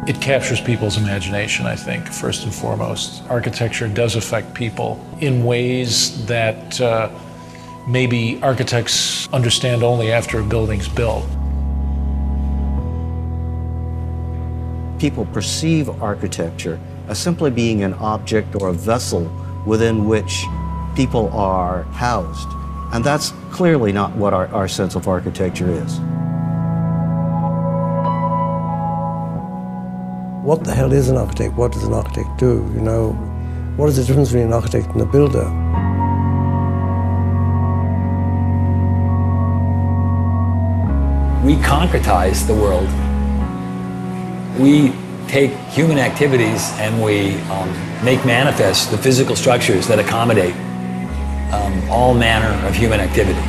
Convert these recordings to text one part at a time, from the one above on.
It captures people's imagination, I think, first and foremost. Architecture does affect people in ways that maybe architects understand only after a building's built. People perceive architecture as simply being an object or a vessel within which people are housed. And that's clearly not what our sense of architecture is. What the hell is an architect? What does an architect do? You know, what is the difference between an architect and a builder? We concretize the world. We take human activities and we make manifest the physical structures that accommodate all manner of human activity.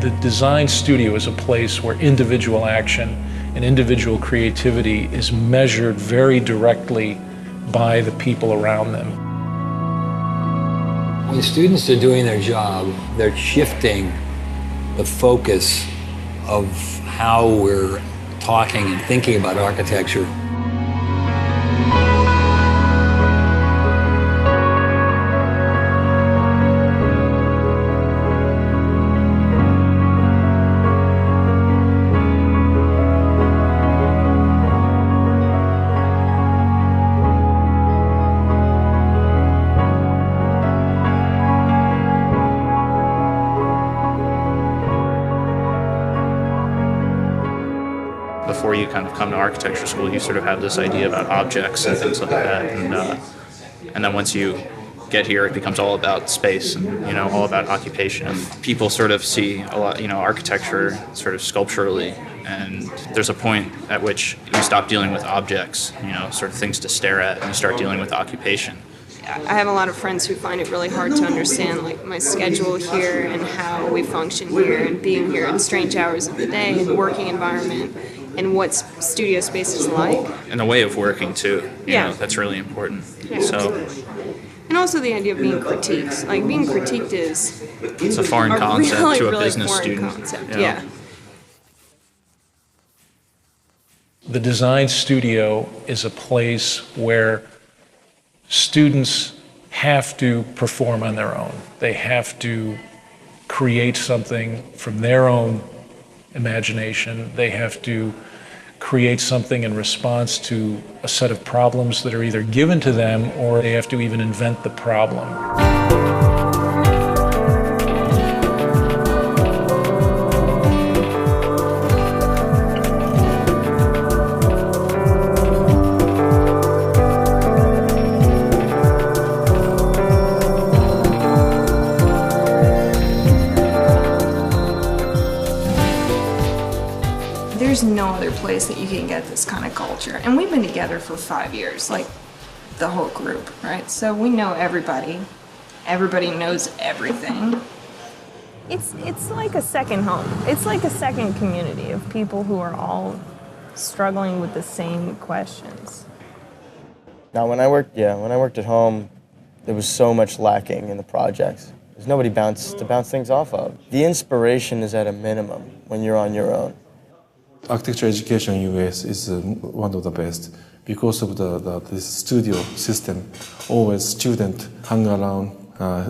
The design studio is a place where individual action and individual creativity is measured very directly by the people around them. When students are doing their job, they're shifting the focus of how we're talking and thinking about architecture. Before you kind of come to architecture school, you sort of have this idea about objects and things like that, and then once you get here, it becomes all about space and all about occupation. People sort of see a lot, architecture sort of sculpturally, and there's a point at which you stop dealing with objects, sort of things to stare at, and you start dealing with occupation. I have a lot of friends who find it really hard to understand my schedule here and how we function here and being here at strange hours of the day and working environment and what studio space is like. And the way of working too, yeah. That's really important. Yeah, so, absolutely. And also the idea of being critiqued. Being critiqued is it's a foreign concept really, to a really business student. Concept. Yeah. The design studio is a place where students have to perform on their own. They have to create something from their own imagination. They have to create something in response to a set of problems that are either given to them or they have to even invent the problem. There's no other place that you can get this kind of culture. And we've been together for 5 years, the whole group, right? So we know everybody. Everybody knows everything. It's like a second home. It's like a second community of people who are all struggling with the same questions. Now, when I worked at home, there was so much lacking in the projects. There's nobody to bounce things off of. The inspiration is at a minimum when you're on your own. Architecture education in US is one of the best because of this studio system. Always students hang around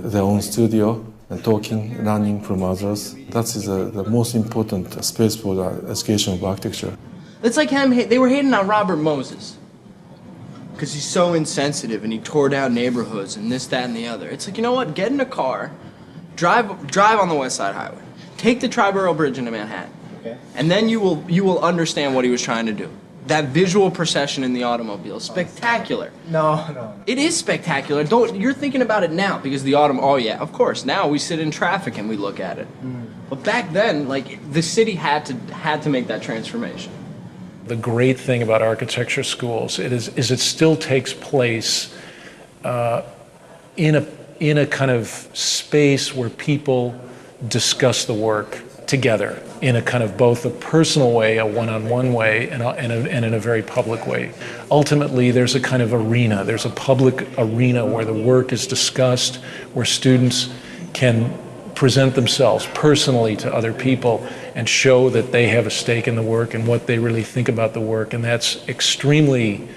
their own studio and talking, learning from others. That is the most important space for the education of architecture. It's like they were hating on Robert Moses because he's so insensitive and he tore down neighborhoods and this, that, and the other. It's like, you know what? Get in a car, drive on the West Side Highway, take the Triborough Bridge into Manhattan. And then you will understand what he was trying to do. That visual procession in the automobile, spectacular. No. It is spectacular. You're thinking about it now because oh yeah, of course. Now we sit in traffic and we look at it. But back then, the city had to make that transformation. The great thing about architecture schools is it still takes place in a kind of space where people discuss the work together in a kind of both a personal way, a one-on-one way, and in a very public way. Ultimately, there's a kind of arena. There's a public arena where the work is discussed, where students can present themselves personally to other people and show that they have a stake in the work and what they really think about the work. And that's extremely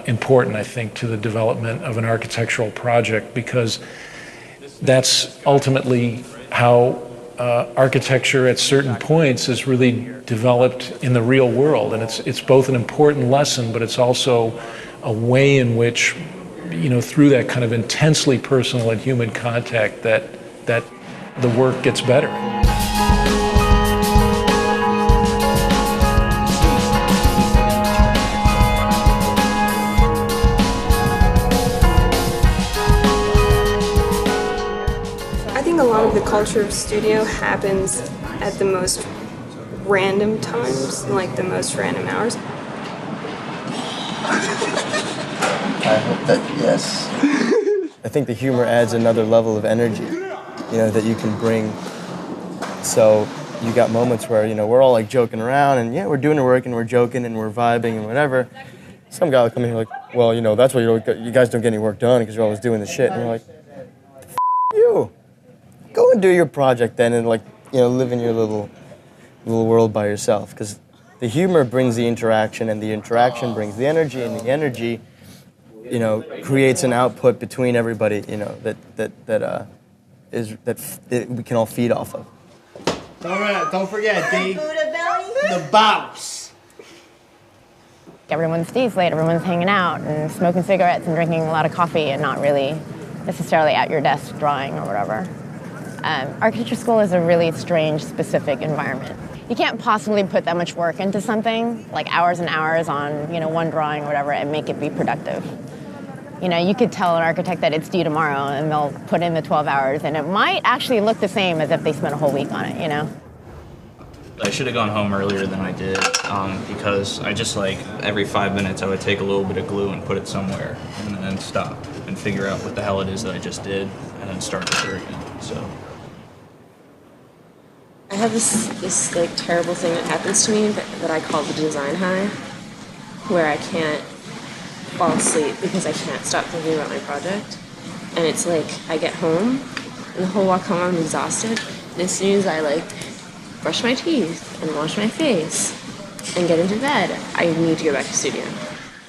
important, I think, to the development of an architectural project, because that's ultimately how architecture at certain points is really developed in the real world. And it's both an important lesson, but it's also a way in which, you know, through that kind of intensely personal and human contact, that the work gets better. I think a lot of the culture of studio happens at the most random times, like the most random hours. I hope that, yes. I think the humor adds another level of energy, you know, that you can bring. So you got moments where, you know, we're all like joking around and yeah, we're doing the work and we're joking and we're vibing and whatever. Some guy will come in here like, well, you know, that's why you guys don't get any work done because you're always doing the shit. And you're like, the f you. Go and do your project then and, like, you know, live in your little world by yourself. Because the humor brings the interaction and the interaction brings the energy, and the energy, you know, creates an output between everybody, you know, that we can all feed off of. Don't forget, D. The boss. Everyone stays late, everyone's hanging out and smoking cigarettes and drinking a lot of coffee and not really necessarily at your desk drawing or whatever. Architecture school is a really strange, specific environment. You can't possibly put that much work into something, like hours and hours on, you know, one drawing or whatever, and make it be productive. You know, you could tell an architect that it's due tomorrow and they'll put in the 12 hours and it might actually look the same as if they spent a whole week on it, you know? I should have gone home earlier than I did because I just, like, every 5 minutes I would take a little bit of glue and put it somewhere and then stop and figure out what the hell it is that I just did and then start over again, so. I have this like terrible thing that happens to me that I call the design high, where I can't fall asleep because I can't stop thinking about my project. And it's like I get home and the whole walk home I'm exhausted. And as soon as I like brush my teeth and wash my face and get into bed, I need to go back to studio.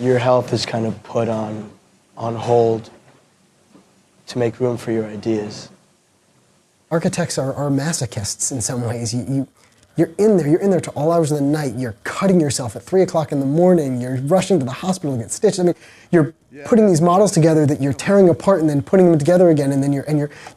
Your health is kind of put on hold to make room for your ideas. Architects are masochists in some ways. You're in there to all hours of the night. You're cutting yourself at 3 o'clock in the morning. You're rushing to the hospital to get stitched. I mean, you're putting these models together that you're tearing apart and then putting them together again. And then you're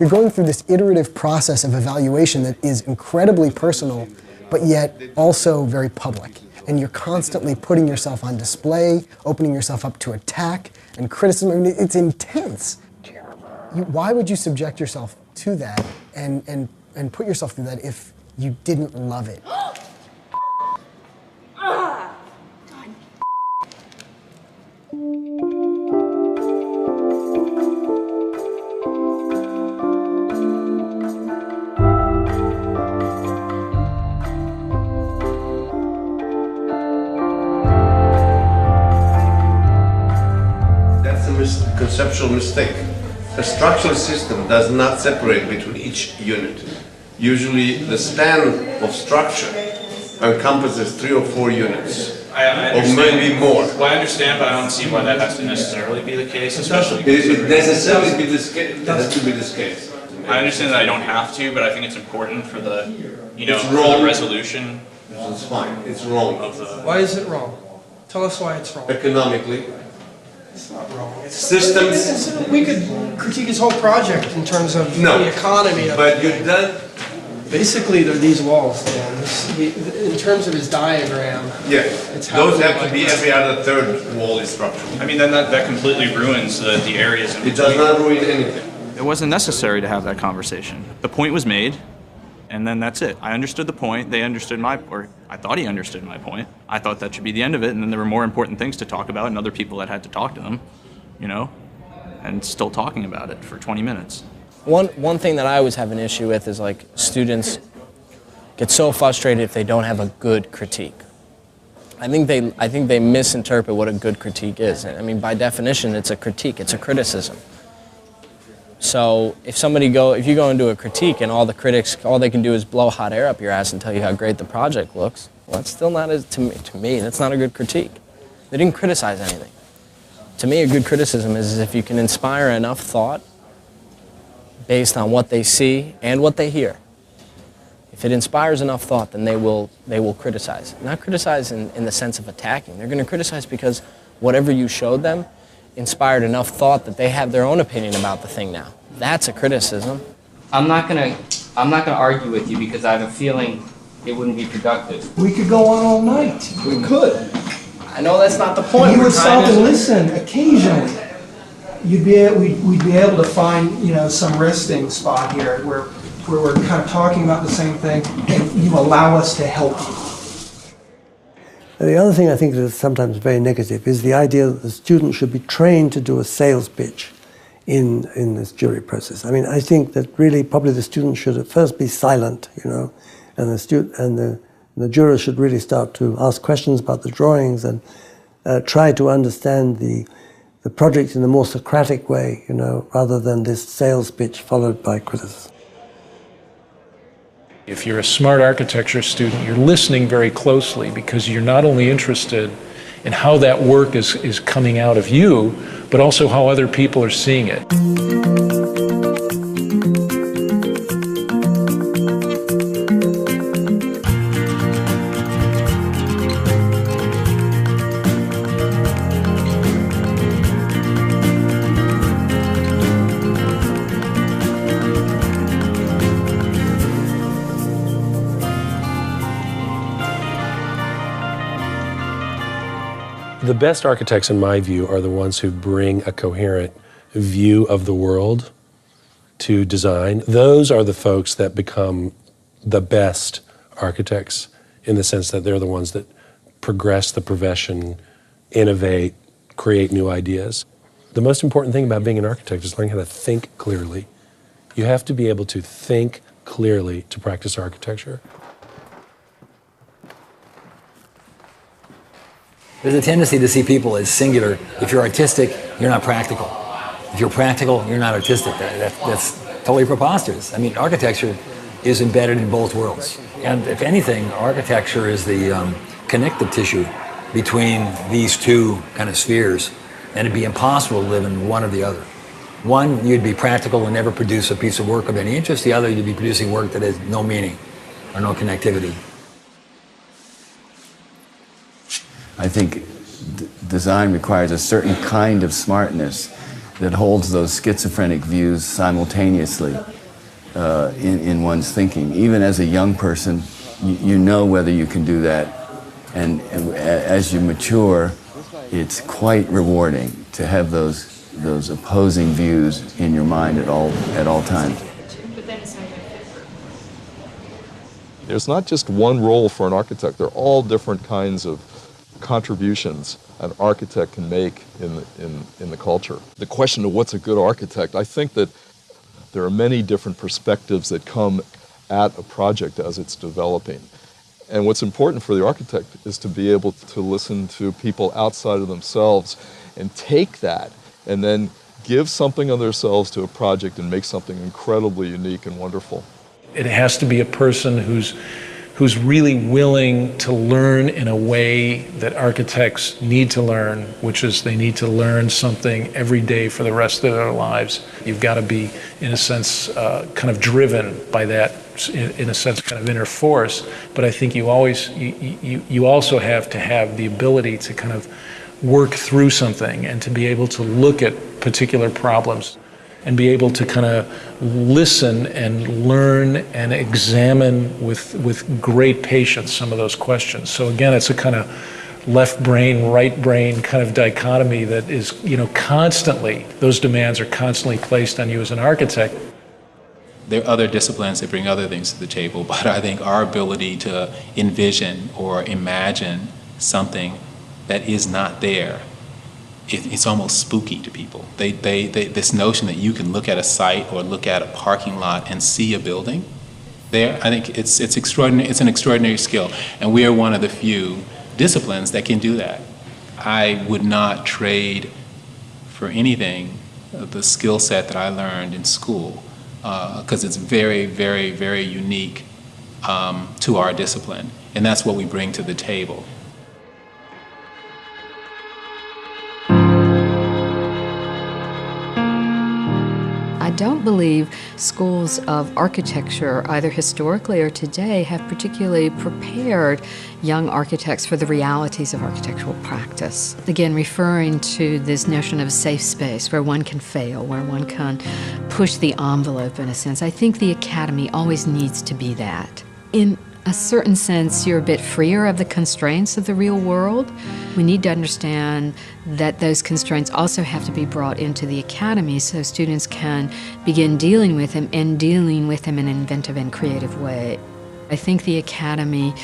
going through this iterative process of evaluation that is incredibly personal, but yet also very public. And you're constantly putting yourself on display, opening yourself up to attack and criticism. I mean, it's intense. Why would you subject yourself to that and put yourself through that if you didn't love it? That's a conceptual mistake. A structural system does not separate between each unit. Usually the span of structure encompasses 3 or 4 units, or maybe more. Well, I understand, but I don't see why that has to necessarily be the case, especially It necessarily be this case. It has to be this case. I understand that I don't have to, but I think it's important for the, you know, It's for wrong. the resolution. It's fine. It's wrong. Of the, Why is it wrong? Tell us why it's wrong. Economically. It's not wrong. Systems. We could critique his whole project in terms of No, the economy of but you've done. Basically, they're these walls, Dan. In terms of his diagram. Yeah, it's how those we have to like be this. every other third wall is structural. I mean, then that completely ruins the areas in It does between. not ruin anything. It wasn't necessary to have that conversation. The point was made, and then that's it. I understood the point, they understood or I thought he understood my point. I thought that should be the end of it, and then there were more important things to talk about and other people that had to talk to them, you know, and still talking about it for 20 minutes. One thing that I always have an issue with is like students get so frustrated if they don't have a good critique. I think they misinterpret what a good critique is. I mean, by definition, it's a critique, it's a criticism. So if you go into a critique and all the critics, all they can do is blow hot air up your ass and tell you how great the project looks, well, that's still not, to me, that's not a good critique. They didn't criticize anything. To me, a good criticism is if you can inspire enough thought based on what they see and what they hear. If it inspires enough thought, then they will criticize. Not criticize in the sense of attacking. They're going to criticize because whatever you showed them inspired enough thought that they have their own opinion about the thing now. That's a criticism. I'm not gonna argue with you because I have a feeling it wouldn't be productive. We could go on all night. We could. I know that's not the point. You would stop and listen occasionally. We'd be able to find, you know, some resting spot here where we're kind of talking about the same thing, and you allow us to help you. The other thing I think that is sometimes very negative is the idea that the student should be trained to do a sales pitch in this jury process. I mean, I think that really probably the student should at first be silent, you know, and the jurors should really start to ask questions about the drawings and try to understand the project in a more Socratic way, you know, rather than this sales pitch followed by criticism. If you're a smart architecture student, you're listening very closely because you're not only interested in how that work is coming out of you, but also how other people are seeing it. The best architects, in my view, are the ones who bring a coherent view of the world to design. Those are the folks that become the best architects in the sense that they're the ones that progress the profession, innovate, create new ideas. The most important thing about being an architect is learning how to think clearly. You have to be able to think clearly to practice architecture. There's a tendency to see people as singular. If you're artistic, you're not practical. If you're practical, you're not artistic. That's totally preposterous. I mean, architecture is embedded in both worlds. And if anything, architecture is the connective tissue between these two kind of spheres. And it'd be impossible to live in one or the other. One, you'd be practical and never produce a piece of work of any interest. The other, you'd be producing work that has no meaning or no connectivity. I think design requires a certain kind of smartness that holds those schizophrenic views simultaneously in one's thinking. Even as a young person, you know whether you can do that. And as you mature, it's quite rewarding to have those opposing views in your mind at all times. There's not just one role for an architect. There are all different kinds of contributions an architect can make in the culture. The question of what's a good architect, I think that there are many different perspectives that come at a project as it's developing. And what's important for the architect is to be able to listen to people outside of themselves and take that and then give something of themselves to a project and make something incredibly unique and wonderful. It has to be a person who's really willing to learn in a way that architects need to learn, which is they need to learn something every day for the rest of their lives. You've got to be, in a sense, kind of driven by that, in a sense, kind of inner force. But I think you also have to have the ability to kind of work through something and to be able to look at particular problems and be able to kind of listen and learn and examine with great patience some of those questions. So again, it's a kind of left brain, right brain kind of dichotomy that is, constantly, those demands are constantly placed on you as an architect. There are other disciplines that bring other things to the table, but I think our ability to envision or imagine something that is not there, it's almost spooky to people. This notion that you can look at a site or look at a parking lot and see a building there, I think it's extraordinary. It's an extraordinary skill, and we are one of the few disciplines that can do that. I would not trade for anything the skill set that I learned in school, because it's very, very, very unique to our discipline, and that's what we bring to the table. I don't believe schools of architecture, either historically or today, have particularly prepared young architects for the realities of architectural practice. Again, referring to this notion of a safe space where one can fail, where one can push the envelope in a sense. I think the academy always needs to be that. In a certain sense, you're a bit freer of the constraints of the real world. We need to understand that those constraints also have to be brought into the academy so students can begin dealing with them and dealing with them in an inventive and creative way. I think the academy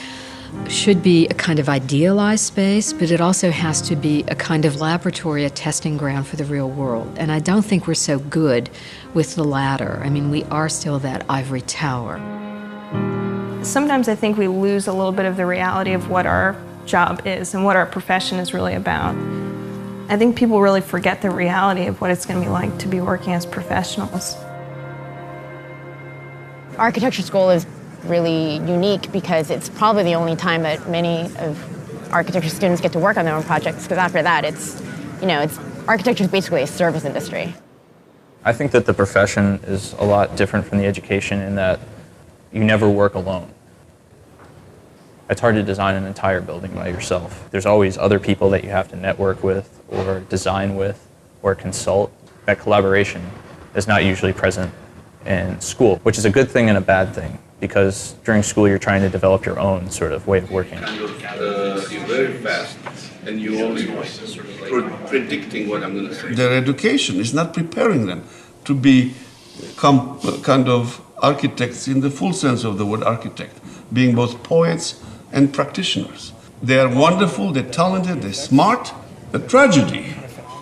should be a kind of idealized space, but it also has to be a kind of laboratory, a testing ground for the real world. And I don't think we're so good with the latter. I mean, we are still that ivory tower. Sometimes I think we lose a little bit of the reality of what our job is and what our profession is really about. I think people really forget the reality of what it's going to be like to be working as professionals. Architecture school is really unique because it's probably the only time that many of architecture students get to work on their own projects, because after that architecture is basically a service industry. I think that the profession is a lot different from the education in that you never work alone. It's hard to design an entire building by yourself. There's always other people that you have to network with or design with or consult. That collaboration is not usually present in school, which is a good thing and a bad thing, because during school you're trying to develop your own sort of way of working. You're very fast and you're always predicting what I'm going to say. Their education is not preparing them to become kind of architects in the full sense of the word architect, being both poets and practitioners. They are wonderful, they're talented, they're smart. The tragedy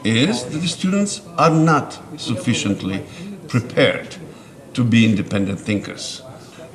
is that the students are not sufficiently prepared to be independent thinkers.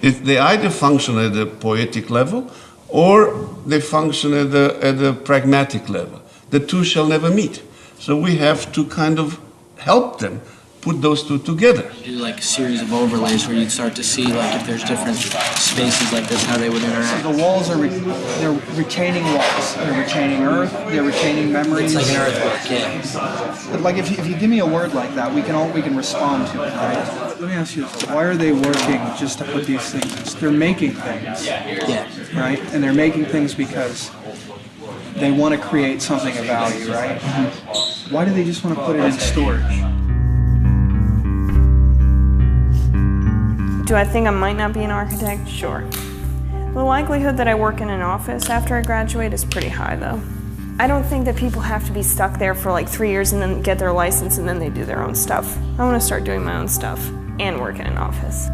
They either function at the poetic level or they function at the pragmatic level. The two shall never meet. So we have to kind of help them put those two together. Do like a series of overlays where you'd start to see like if there's different spaces like this, how they would interact. So the walls are they're retaining walls. They're retaining earth. They're retaining memories. It's like an earthwork, yeah. But like if you give me a word like that, we can respond to it. Right? Let me ask you this: why are they working just to put these things? They're making things. Yeah. Right, and they're making things because they want to create something of value, right? Mm-hmm. Why do they just want to put it in storage? Do I think I might not be an architect? Sure. The likelihood that I work in an office after I graduate is pretty high, though. I don't think that people have to be stuck there for like 3 years and then get their license and then they do their own stuff. I want to start doing my own stuff and work in an office.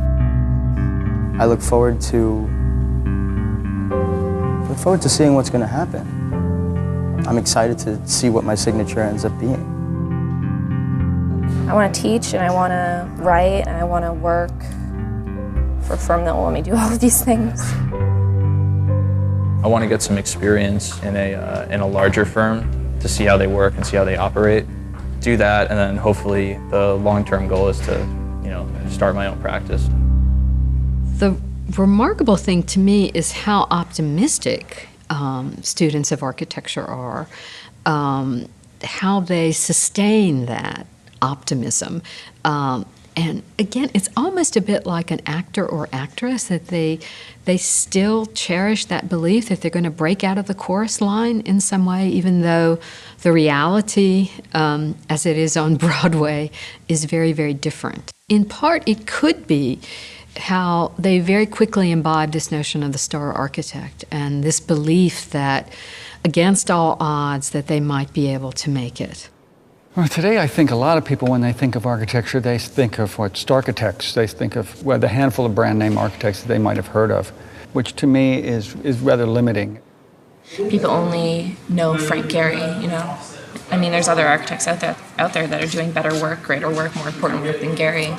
I look forward to seeing what's going to happen. I'm excited to see what my signature ends up being. I want to teach and I want to write and I want to work for a firm that will let me do all of these things. I want to get some experience in a larger firm to see how they work and see how they operate. Do that, and then hopefully the long-term goal is to, start my own practice. The remarkable thing to me is how optimistic students of architecture are, how they sustain that optimism. And again, it's almost a bit like an actor or actress, that they still cherish that belief that they're going to break out of the chorus line in some way, even though the reality, as it is on Broadway, is very, very different. In part, it could be how they very quickly imbibe this notion of the star architect and this belief that, against all odds, that they might be able to make it. Well, today I think a lot of people, when they think of architecture, they think of architects. They think of the handful of brand name architects that they might have heard of, which to me is rather limiting. People only know Frank Gehry, I mean, there's other architects out there that are doing better work, greater work, more important work than Gehry.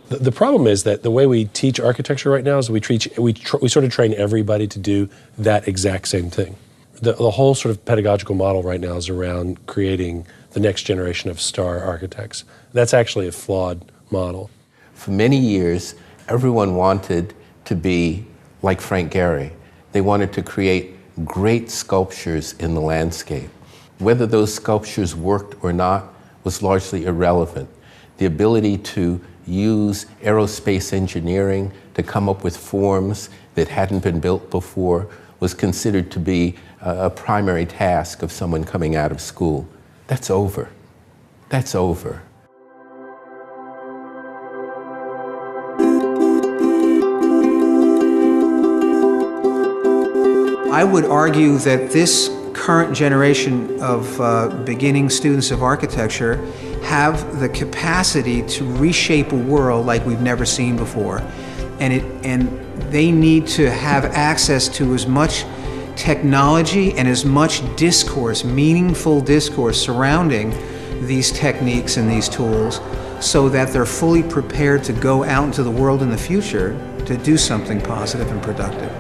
The problem is that the way we teach architecture right now is we sort of train everybody to do that exact same thing. The whole sort of pedagogical model right now is around creating the next generation of star architects. That's actually a flawed model. For many years, everyone wanted to be like Frank Gehry. They wanted to create great sculptures in the landscape. Whether those sculptures worked or not was largely irrelevant. The ability to use aerospace engineering to come up with forms that hadn't been built before was considered to be a primary task of someone coming out of school. That's over. That's over. I would argue that this current generation of beginning students of architecture have the capacity to reshape a world like we've never seen before. And they need to have access to as much technology and as much discourse, meaningful discourse surrounding these techniques and these tools so that they're fully prepared to go out into the world in the future to do something positive and productive.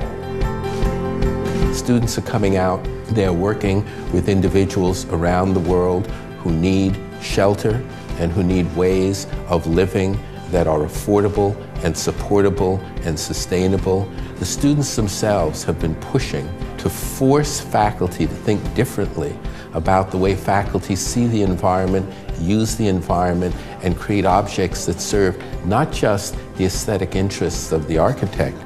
Students are coming out, they're working with individuals around the world who need shelter and who need ways of living that are affordable and supportable and sustainable. The students themselves have been pushing to force faculty to think differently about the way faculty see the environment, use the environment, and create objects that serve not just the aesthetic interests of the architect.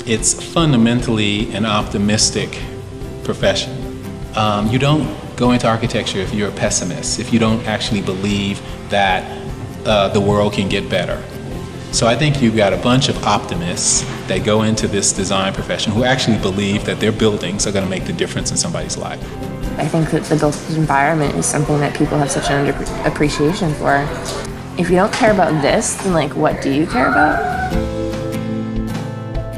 It's fundamentally an optimistic profession. You don't go into architecture if you're a pessimist, if you don't actually believe that the world can get better. So I think you've got a bunch of optimists that go into this design profession who actually believe that their buildings are going to make the difference in somebody's life. I think that the built environment is something that people have such an appreciation for. If you don't care about this, then like what do you care about?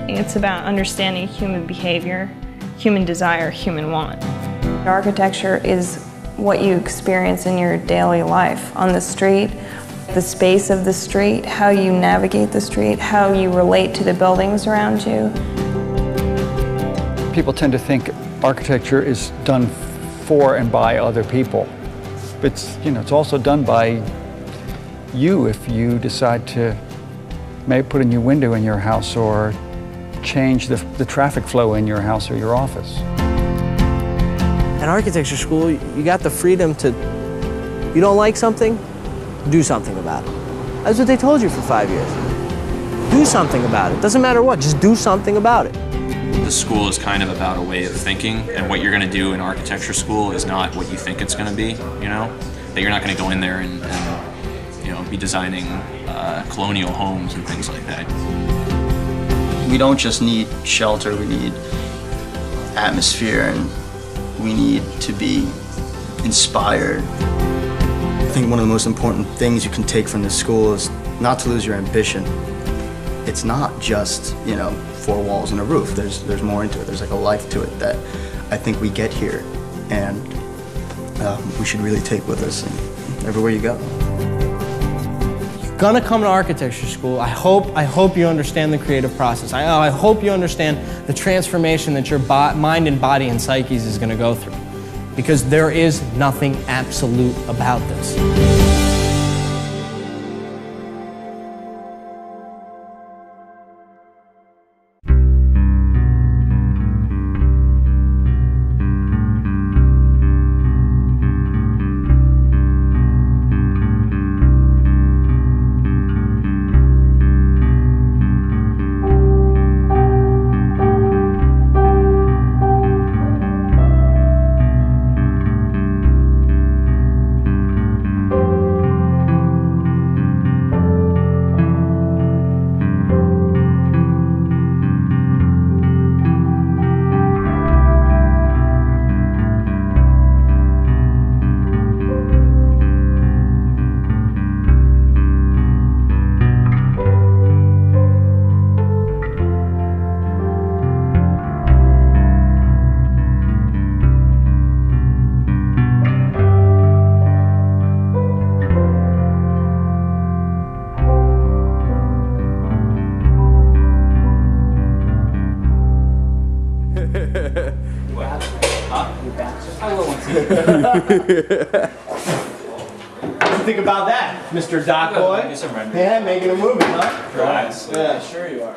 It's about understanding human behavior, human desire, human want. Architecture is what you experience in your daily life on the street, the space of the street, how you navigate the street, how you relate to the buildings around you. People tend to think architecture is done for and by other people. It's also done by you if you decide to maybe put a new window in your house or change the traffic flow in your house or your office. At architecture school, you got the freedom to, you don't like something, do something about it. That's what they told you for 5 years. Do something about it. Doesn't matter what, just do something about it. The school is kind of about a way of thinking, and what you're going to do in architecture school is not what you think it's going to be, you know? That you're not going to go in there and be designing colonial homes and things like that. We don't just need shelter, we need atmosphere, and we need to be inspired. I think one of the most important things you can take from this school is not to lose your ambition. It's not just, 4 walls and a roof. There's more into it. There's like a life to it that I think we get here, and we should really take with us everywhere you go. You're gonna come to architecture school. I hope you understand the creative process. I hope you understand the transformation that your mind and body and psyche is gonna go through. Because there is nothing absolute about this. I will Think about that, Mr. Doc Boy. Yeah, making a movie, huh? Right. Yeah, sure you are.